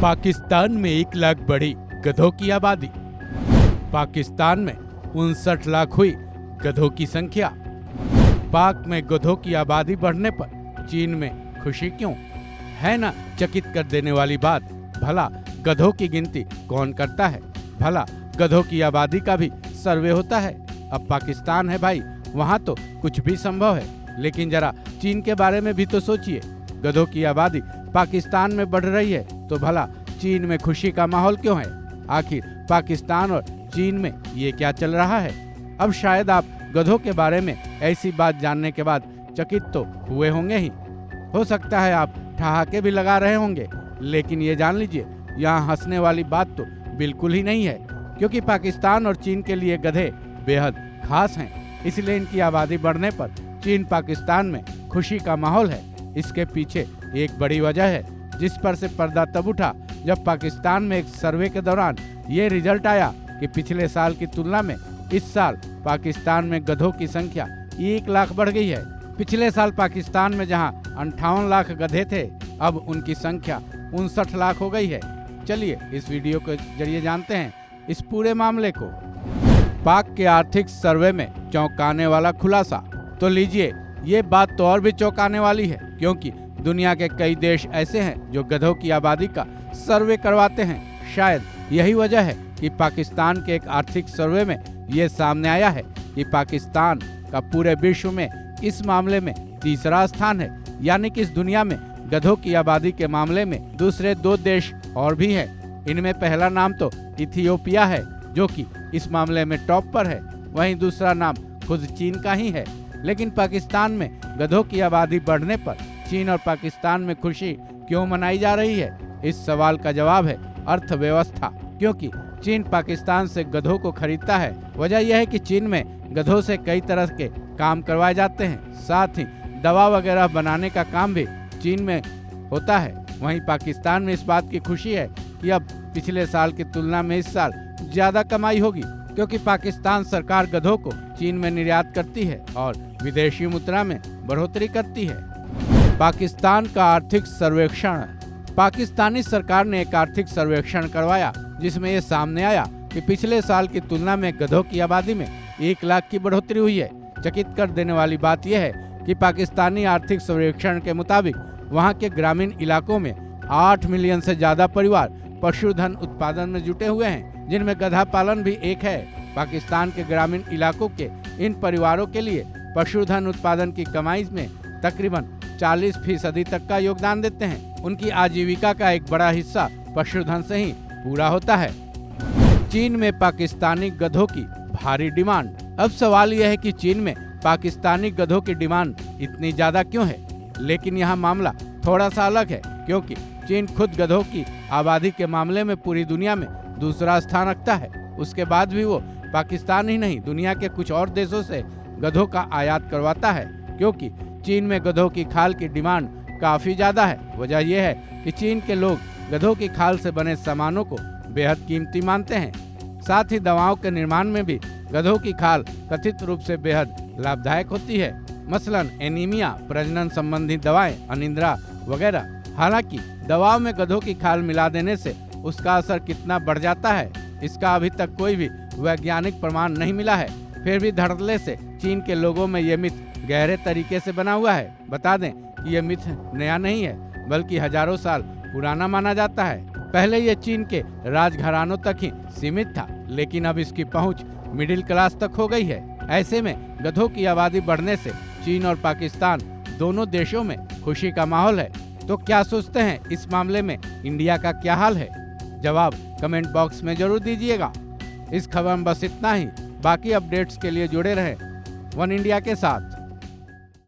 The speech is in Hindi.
पाकिस्तान में 1 लाख बढ़ी गधों की आबादी। पाकिस्तान में 59 लाख हुई गधों की संख्या। पाक में गधों की आबादी बढ़ने पर चीन में खुशी क्यों? है ना चकित कर देने वाली बात। भला गधों की गिनती कौन करता है? भला गधों की आबादी का भी सर्वे होता है? अब पाकिस्तान है भाई, वहाँ तो कुछ भी संभव है। लेकिन जरा चीन के बारे में भी तो सोचिए। गधों की आबादी पाकिस्तान में बढ़ रही है तो भला चीन में खुशी का माहौल क्यों है? आखिर पाकिस्तान और चीन में ये क्या चल रहा है? अब शायद आप गधों के बारे में ऐसी बात जानने के बाद चकित तो हुए होंगे ही। हो सकता है आप ठहाके भी लगा रहे होंगे, लेकिन ये जान लीजिए यहाँ हंसने वाली बात तो बिल्कुल ही नहीं है, क्योंकि पाकिस्तान और चीन के लिए गधे बेहद खास हैं। इसलिए इनकी आबादी बढ़ने पर चीन पाकिस्तान में खुशी का माहौल है। इसके पीछे एक बड़ी वजह है जिस पर से पर्दा तब उठा जब पाकिस्तान में एक सर्वे के दौरान ये रिजल्ट आया कि पिछले साल की तुलना में इस साल पाकिस्तान में गधों की संख्या 1 लाख बढ़ गई है। पिछले साल पाकिस्तान में जहां 58 लाख गधे थे, अब उनकी संख्या 59 लाख हो गई है। चलिए इस वीडियो के जरिए जानते हैं इस पूरे मामले को। पाक के आर्थिक सर्वे में चौंकाने वाला खुलासा। तो लीजिए, ये बात तो और भी चौंकाने वाली है, क्योंकि दुनिया के कई देश ऐसे हैं जो गधों की आबादी का सर्वे करवाते हैं। शायद यही वजह है कि पाकिस्तान के एक आर्थिक सर्वे में ये सामने आया है कि पाकिस्तान का पूरे विश्व में इस मामले में तीसरा स्थान है। यानी कि इस दुनिया में गधों की आबादी के मामले में दूसरे 2 देश और भी हैं। इनमें पहला नाम तो इथियोपिया है, जो कि इस मामले में टॉप पर है। वहीं दूसरा नाम खुद चीन का ही है। लेकिन पाकिस्तान में गधों की आबादी बढ़ने पर चीन और पाकिस्तान में खुशी क्यों मनाई जा रही है? इस सवाल का जवाब है अर्थव्यवस्था। क्योंकि चीन पाकिस्तान से गधों को खरीदता है। वजह यह है कि चीन में गधों से कई तरह के काम करवाए जाते हैं। साथ ही दवा वगैरह बनाने का काम भी चीन में होता है। वहीं पाकिस्तान में इस बात की खुशी है कि अब पिछले साल की तुलना में इस साल ज्यादा कमाई होगी, क्योंकि पाकिस्तान सरकार गधों को चीन में निर्यात करती है और विदेशी मुद्रा में बढ़ोतरी करती है। पाकिस्तान का आर्थिक सर्वेक्षण। पाकिस्तानी सरकार ने एक आर्थिक सर्वेक्षण करवाया जिसमें ये सामने आया कि पिछले साल की तुलना में गधों की आबादी में 1 लाख की बढ़ोतरी हुई है। चकित कर देने वाली बात यह है कि पाकिस्तानी आर्थिक सर्वेक्षण के मुताबिक वहां के ग्रामीण इलाकों में 8 मिलियन से ज्यादा परिवार पशुधन उत्पादन में जुटे हुए हैं, जिनमें गधा पालन भी एक है। पाकिस्तान के ग्रामीण इलाकों के इन परिवारों के लिए पशुधन उत्पादन की कमाई में तकरीबन 40% तक का योगदान देते हैं। उनकी आजीविका का एक बड़ा हिस्सा पशुधन से ही पूरा होता है। चीन में पाकिस्तानी गधों की भारी डिमांड। अब सवाल यह है कि चीन में पाकिस्तानी गधों की डिमांड इतनी ज्यादा क्यों है? लेकिन यहाँ मामला थोड़ा सा अलग है, क्योंकि चीन खुद गधों की आबादी के मामले में पूरी दुनिया में दूसरा स्थान रखता है। उसके बाद भी वो पाकिस्तान ही नहीं, दुनिया के कुछ और देशों से गधों का आयात करवाता है, क्योंकि चीन में गधों की खाल की डिमांड काफी ज्यादा है। वजह यह है कि चीन के लोग गधों की खाल से बने सामानों को बेहद कीमती मानते हैं। साथ ही दवाओं के निर्माण में भी गधों की खाल कथित रूप से बेहद लाभदायक होती है। मसलन एनीमिया, प्रजनन संबंधी दवाएं, अनिद्रा वगैरह। हालांकि दवाओं में गधों की खाल मिला देने से उसका असर कितना बढ़ जाता है, इसका अभी तक कोई भी वैज्ञानिक प्रमाण नहीं मिला है। फिर भी धड़ल्ले से चीन के लोगों में ये मिथ गहरे तरीके से बना हुआ है। बता दें कि ये मिथ नया नहीं है, बल्कि हजारों साल पुराना माना जाता है। पहले ये चीन के राजघरानों तक ही सीमित था, लेकिन अब इसकी पहुंच मिडिल क्लास तक हो गई है। ऐसे में गधों की आबादी बढ़ने से चीन और पाकिस्तान दोनों देशों में खुशी का माहौल है। तो क्या सोचते हैं इस मामले में इंडिया का क्या हाल है? जवाब कमेंट बॉक्स में जरूर दीजिएगा। इस खबर में बस इतना ही। बाकी अपडेट्स के लिए जुड़े रहें वन इंडिया के साथ।